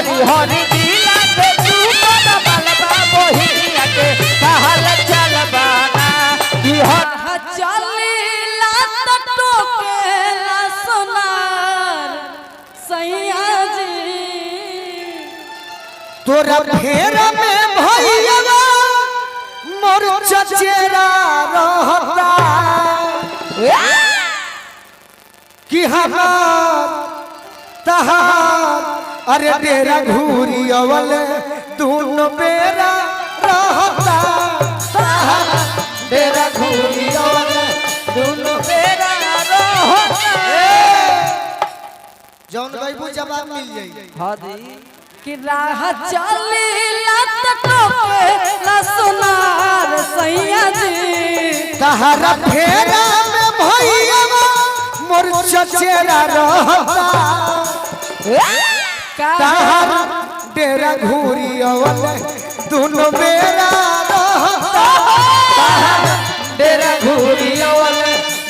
हरी हरी जिला के सुपर मलबा बहिनिया के कहल चलबाना कि हर चलीला टोकेला सोनार सैया जी तोरा फेरा में भैया मोर चचेरा रहता कि हमार तहार अरे डेरा घूरी अवल दोनों बेरा रहता डेरा घूरी अवल दोनों बेरा रहता जौन गईबू जवाब मिल जाई हां जी कि राह चलीला टोकेला सोनार सैया जी तहरा फेरा में भैया मोर चचेरा रहता तहर डेरा घूरी अवल दोनों बेरा रहता डेरा घूरी अवल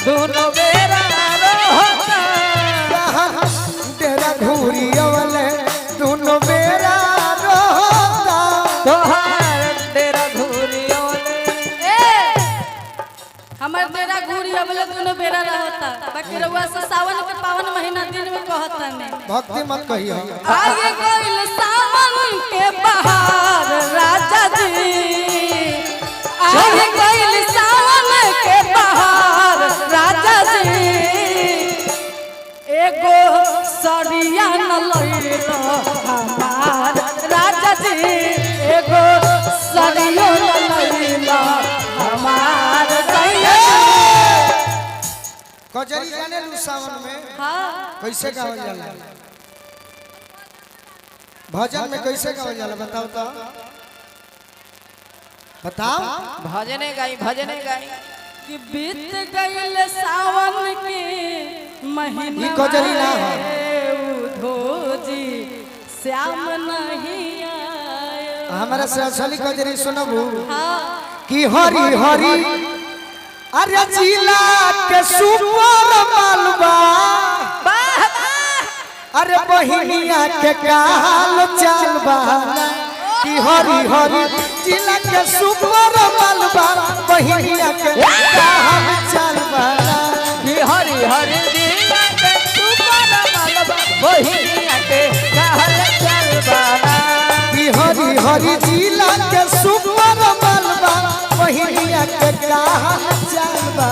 दोनों बेरा रहता डेरा घूरी अवल दोनों बेरा रहता तोहार डेरा घूरी अवल हमर डेरा घूरी अबले दोनों बेरा रहता बाकी रउआ से सावन के पावन महीना दिन में कहता नहीं भक्ति मत कहियो आगे गइल सावन के बहार राजा जी आगे गइल सावन के बहार राजा जी एगो सरिया न लइलो हमार राजा जी एगो सरिया न लइलो हमार सैया कजरी जाने लू सावन में हां कैसे गावल जाला भजन में कैसे गावल जाला बताओ तो बताओ भजने गाई कि बीत गइल सावन के महीना ई कजरी ना हो उधोजी श्याम नहीं आया हमारा से असली कजरी सुनबू हाँ कि हरी हरी अरे जिला के सुपर मालवा अरे बहिनिया के काल चालबा कि हरी हरी जिला के सुपर मालवा बहिनिया के काल चालबा कि हरी हरी जिला के सुपर मलबा बहिनिया के कहल चलबाना कि हरी हरी जिला के सुपर मालवा बहिनिया के काल चालबा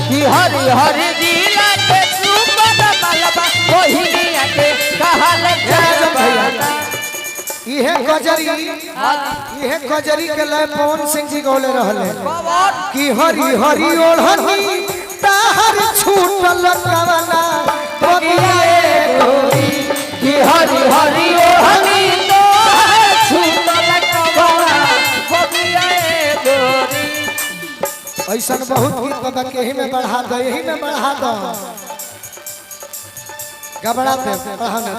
कि हरी हरी जिला के सुपर मलबा बहिनिया के कहल चलबाना इहे कजरी के लय पवन सिंह जी गौले रहले कि हरी हरी ओढ़नी ताहर छूटल कवना बगिए गोरी कि हरी हरी ओढ़नी तोहर छूटल कवना बगिए गोरी ऐसन बहुत गीत बाबा के ही में बढ़ा दो यही में बढ़ा दो गबड़ा पे बढ़ाने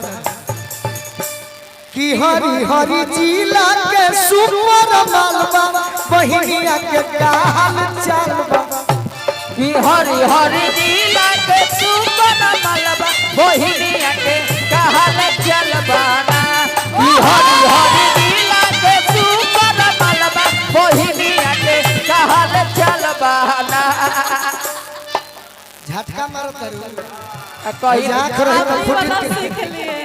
कि हरी हरी जिला के सुपर मालवा बहिनिया के काल चालबा कि हरी हरी जिला के सुपर मलबा बहिनिया के कहल चलबाना कि हरी हरी जिला के सुपर मलबा बहिनिया के कहल चलबाना झटका मारो तरू कही आँख रही तो फुट सीख लिए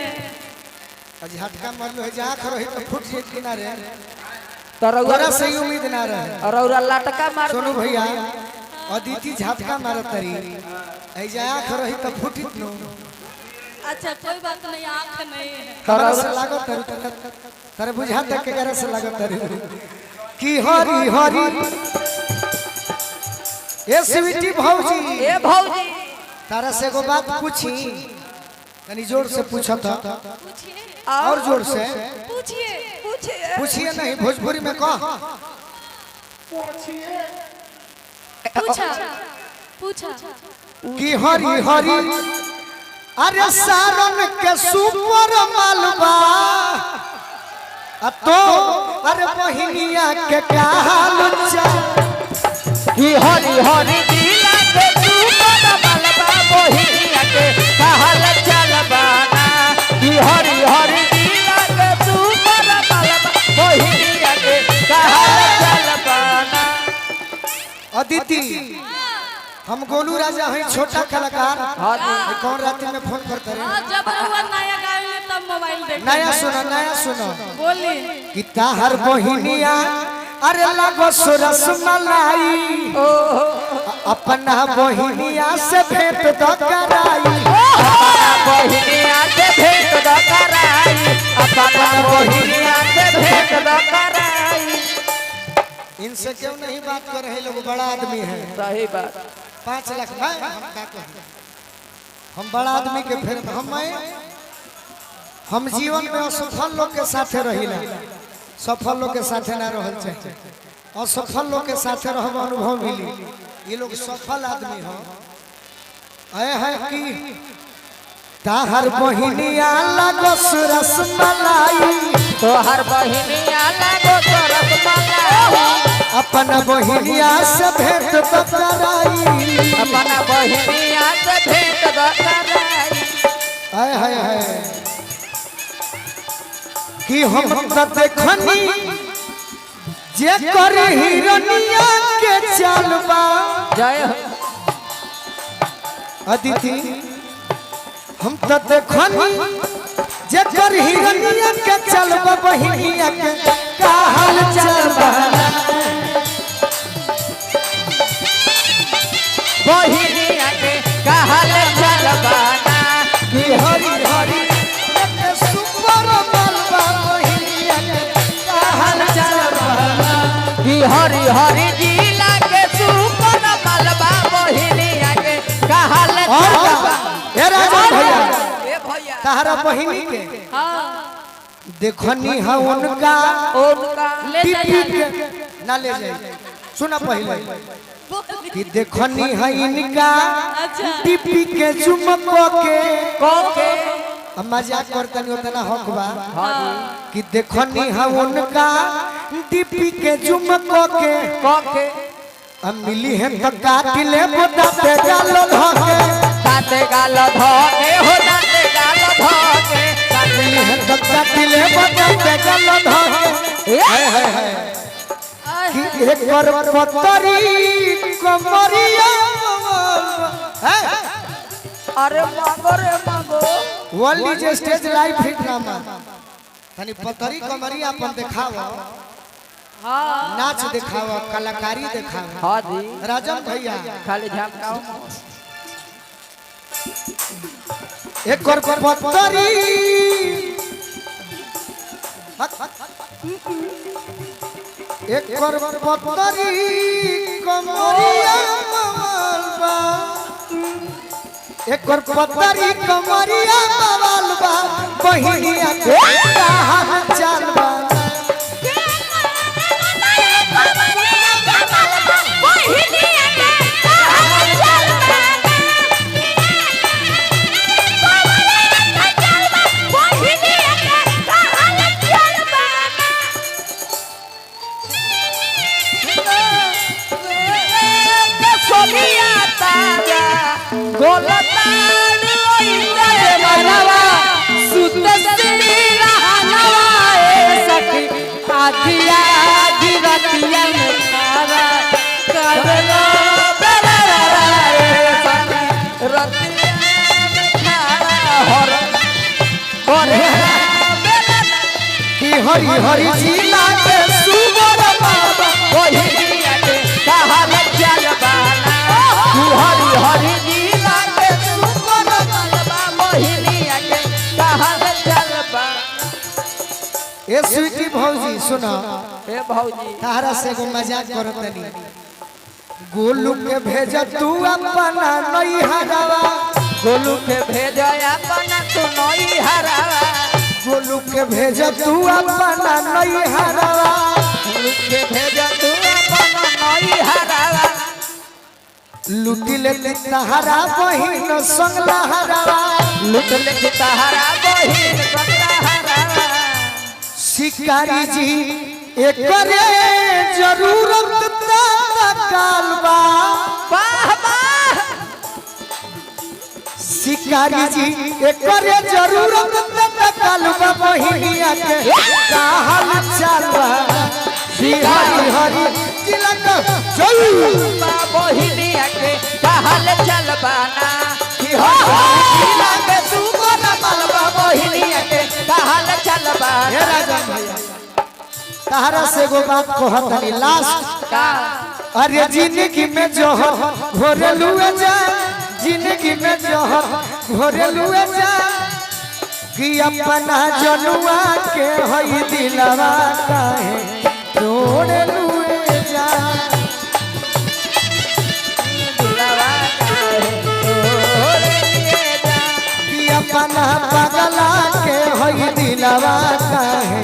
झटका मारलो है आँख रही तो फुट जे किनारे तरौरा तोरा से ही उम्मीद ना रहे तरौरा लटका मार सोनू भैया अदिति झटका मारत तरी ऐजा आँख रही तो फुटित नो अच्छा कोई बात नहीं आँख नहीं है हमरा से लागत तरी तारे बुझा तक के करे से लागत तरी कि हरी हरी ए स्वीटी भौजी ए भौजी तारा से एगो बात पूछी तनी जोर से पूछत पूछिए और जोर से पूछिए पूछिए पूछिए नहीं भोजपुरी में कह पूछा पूछा कि हरी हरी अरे सारन के सुपर मालवा तो अरे बहिनिया के काल चाल कि हरी हरी जिला के सुपर मलबा बहिनिया के कहल चलबाना कि हरी हरी जिला के अदिति हम गोलू राजा हैं छोटा कलाकार। हाँ जी। ये कौन रात में फोन करते रहे? हाँ, जब रउआ नया गावे तब मोबाइल देख नया सुनो बोली कि ताहर बहिनिया अरे लगो सुरस मलाई अपना बहिनिया से भेंट दो कराई बहिनिया से भेंट द कराई अपना बहिनिया से भेंट द कराई। इनसे क्यों नहीं बात कर रहे लोग? बड़ा आदमी है। सही बात। 5 लाख भाई हम बड़ा आदमी के फिर हम जीवन में असफल लोग के साथे रहिला, सफल लोग के साथे ना रहल चाहिए। असफल लोग के साथे रहब अनुभव मिली। ये लोग सफल आदमी हो आए है कि ताहर बहिनिया लगो सुरस मलाई तोहर बहिनिया लगो सरस मलाई अपना बहिनिया से भेंट तो कराई अपना बहिनिया से भेंट द कराई। हाय हाय हाय कि हम तो देखनी जे कर हिरनिया के चालबा। जय हो। अदिति हम तो देखनी जे कर हिरनिया के चालबा बहिनिया के का हाल चालबा बहिनिया के कहल चलबाना कि हरी हरी के सुपर बलबा बहिनिया के का हाल चालबा कि हरि हरि जिला के सुपर मलबा बहिनिया के कहल चलबा। ए राजन भैया ए भैया तारा बहिनी के हाँ देखनी है उनका उनका ले टीपी जाइए के ना ले जाए। सुना पहले कि देखनी है इनका अच्छा टीपी के चुमको के कोके अब मजाक करतनी उतना हक बा हाँ कि देखनी है उनका टीपी के चुमको के कोके अब मिली है तो काट ले बताते गालो धके दाते गाल धोके हो दाते गाल धोके मिली है तो काट ले बताते गालो धके हाय हाय हाय कि एक बार पतरी कमरिया है अरे मांगो रे मांगो वर्ल्ड जे स्टेज लाइव हिट ड्रामा तनी पतरी कमरिया अपन दिखाओ हाँ नाच दिखाओ कलाकारी दिखाओ। हाँ जी राजन भैया खाली झमकाओ एक और पतरी एक और पतरी कमरिया मवालबा एक और पतरी कमरिया मवालबा बहिनिया के कहां चलबा हरी हरी जिला के सुबर बाबा बहिनिया के कहल चलबाना तू हरि हरि जिला के सुपर मलबा बहिनिया के कहल चलबा। ए स्वीटी भौजी सुना ए भौजी तारा से एगो मजाक करतनी गोलू के भेज तू अपना नैहरवा गोलू के भेज अपना तू नैहरवा गोलू के भेज तू अपना नैहरवा गोलू के भेज तू अपना नैहरवा लुटी ले तहरा बहिन संग लहरवा लुट ले तहरा बहिन संग लहरवा। शिकारी जी एकरे जरूरत कालबा वाह वाह शिकारी जी एकरे जरूरत कालबा बहिनिया के का हाल चालबा हरी हरी जिला का बहिनिया के कहल चलबाना कि हो जिला के तू कर मलबा बहिनिया के कहल चलबाना। हे राजन भैया तहरा से एगो बात कहतनी लास्ट का अरे जिंदगी में जोहर घोरेलुए जा जिंदगी में जोहर घोरेलुए जा कि अपना जनुआ के होई दिलवा काहे तोड़ेलुए जा दिलवा काहे तोड़ेलुए जा कि अपना पगला के होई दिलवा काहे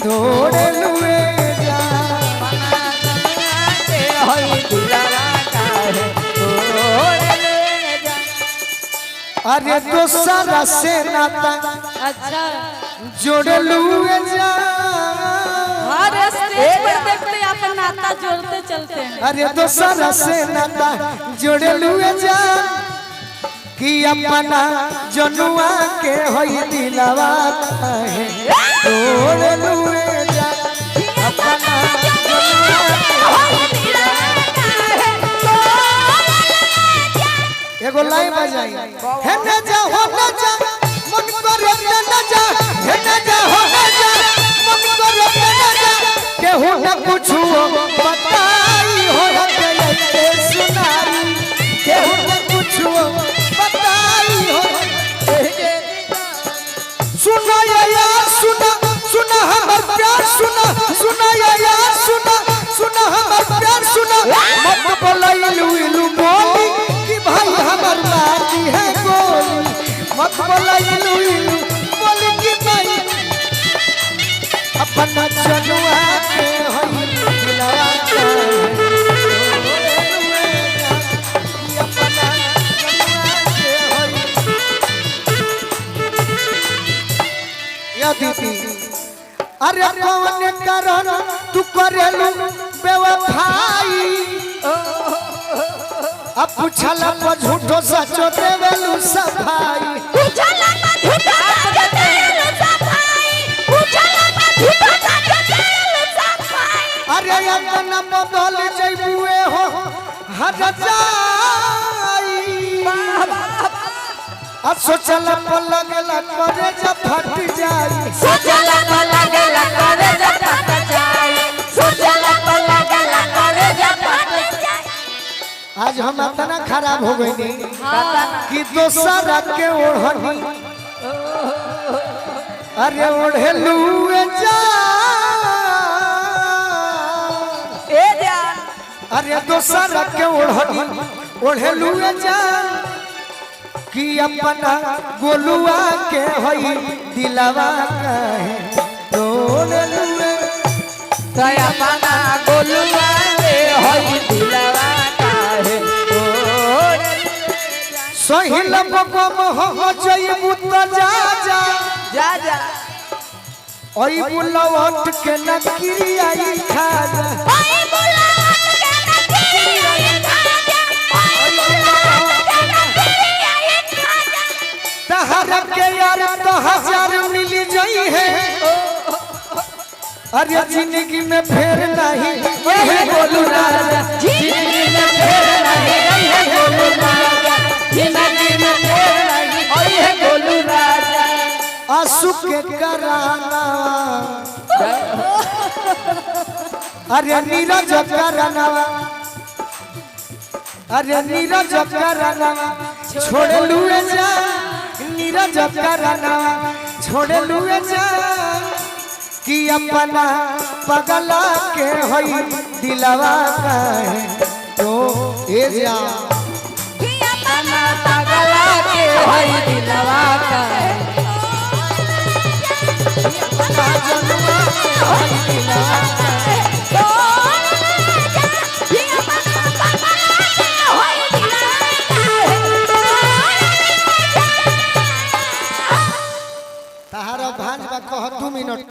तोड़ेलुए जा अरे दोसरा से नाता अच्छा जोड़लुए जा हर स्टेज पर देखते अपन नाता जोड़ते चलते हैं। अरे दोसरा से नाता जोड़लुए जा कि अपना जनुआ के होई दिलवा काहे तोड़लुए जा अपना जनुआ एगो लाइन बजाई हे न जा हो न जा मन करे न जा हे न जा हो न जा मन करे न जा केहू न कुछु बताई हो के सुनाई केहू न कुछु बताई हो सुना यार सुना सुना हमर प्यार सुना सुना यार सुना सुना हमर प्यार सुना मत बोलैलू इलू बोली भाई हमर माटी है गोली मत बोलैलू इलू बोली कि भाई अपना जनुआ के होई दिलवा अपना जनुआ के होई या दीदी अरे कौन कारण तू करेलू बेवफाई अब पूछला पर झूठो सचो देवेलू सफाई पूछला पर झूठो सचो देवेलू सफाई पूछला पर झूठो सचो देवेलू सफाई अरे अपना बदल जइबुए हो हट जाई अब सोचला पर लगला करे जब फट जाई सोचला पर लगला करे जब फट जाई सोचला पर लगला करे जब फट जाई। आज हम इतना खराब हो गए कि दोसरा के ओढ़नी अरे ओढ़ेलुए जा ए जान अरे दोसरा के ओढ़नी ओढ़ेलुए जा कि अपना गोलुआ के होई दिलवा काहे तोड़ेलुए तया पाना गोलुआ के होई दिलवा सहिल बगम हो जइबू त जा जा जा जा ओई बुलवट के नकरी आई खा जा ओए बुलावट के नकरी आई खा जा ओए बुलावट के नकरी आई खा जा तहर के यार तो हजार मिल जई है अरे जिंदगी में फेर नहीं ये गोलू राजा जिंदगी में फेर नहीं ये गोलू राजा जिंदगी में फेर नहीं और ये गोलू राजा आंसू के कराना अरे नीरज कराना अरे नीरज कराना छोड़ लुए जा नीरज कराना छोड़ लुए जा कि अपना पगला के होई दिलवा काहे तो ए जा कि अपना पगला के होई दिलवा काहे अपना जनुआ के होई दिलवा काहे